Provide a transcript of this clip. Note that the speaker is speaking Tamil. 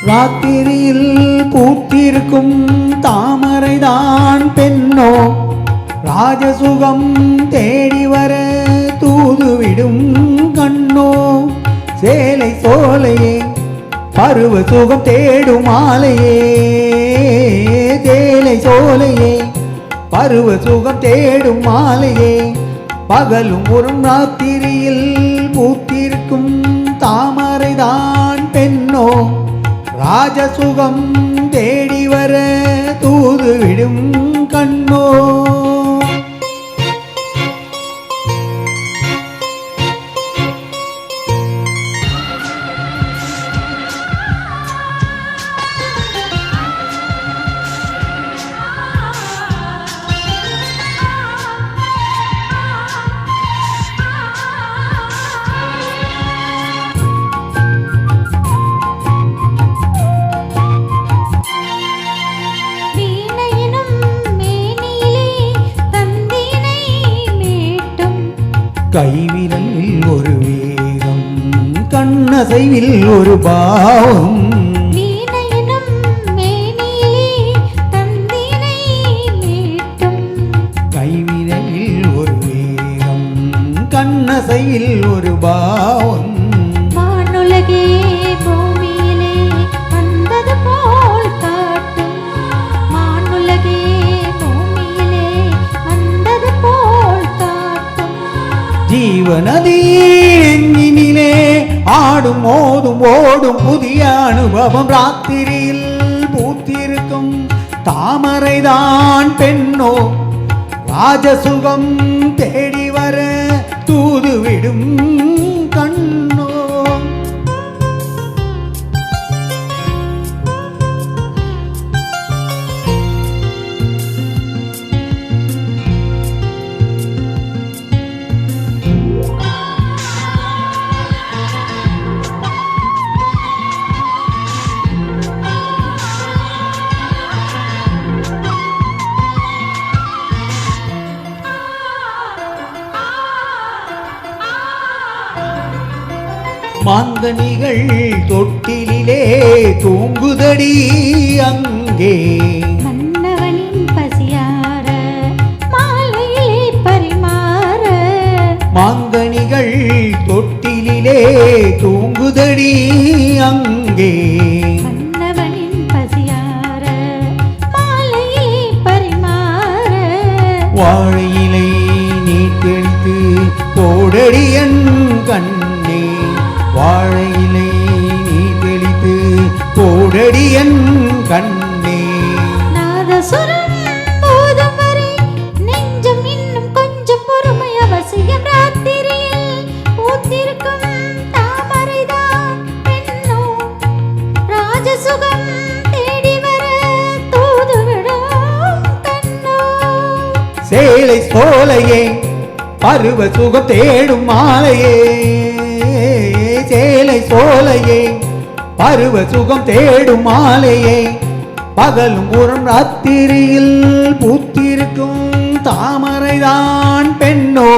ராத்திரியில் பூத்திருக்கும் தாமரைதான் பெண்ணோ ராஜசுகம் தேடி வர தூதுவிடும் கண்ணோ சேலை சோலையே பருவ சுகம் தேடும் மாலையே சேலை சோலையே பருவ சுகம் தேடும் மாலையே பகலும் ஒரு ராத்திரியில் பூத்திருக்கும் தாமரைதான் பெண்ணோ ராஜசுகம் தேடி வர தூதுவிடும் கண்ணோ கைவிரலில் ஒரு வேகம் கண்ணசைவில் ஒரு பாவம் கைவிரலில் ஒரு வேகம் கண்ணசையில் ஒரு பாவம் வானுலகே பூமியிலே வந்தது போல் காட்டும் வானுலகே பூமியிலே வந்தது போல் காட்டும் ஜீவநதி எங்கினிலே ஆடும் மோதும் ஓடும் புதிய அனுபவம் ராத்திரியில் பூத்திருக்கும் தாமரைதான் பெண்ணோ ராஜசுகம் தேடி வர தூதுவிடும் கண்ணோ மாங்கனிகள் தொட்டிலே தூங்குதடி அங்கே மன்னவனின் பசியார மாலையிலே பரிமாற மாங்கனிகள் தொட்டிலே தூங்குதடி அங்கே மன்னவனின் பசியார மாலையிலே பரிமாற வாழையிலை நீ தெளித்து போடடி என் கண்ணே வாழையிலை நீ தெளித்து போடடி என் கண்ணே நாதசுரம் போதும் வரை நெஞ்சம் இன்னும் கொஞ்சம் பொறுமை அவசியம் ராத்திரியில் பூத்திருக்கும் தாமரைதான் பெண்ணோ ராஜசுகம் தேடி வர தூதுவிடும் கண்ணோ சேலை சோலையே பருவ சுகம் தேடும் மாலையே சேலை சோலையே பருவ சுகம் தேடும் மாலையே பகலும் உறம் ராத்திரியில் பூத்திருக்கும் தாமரைதான் பெண்ணோ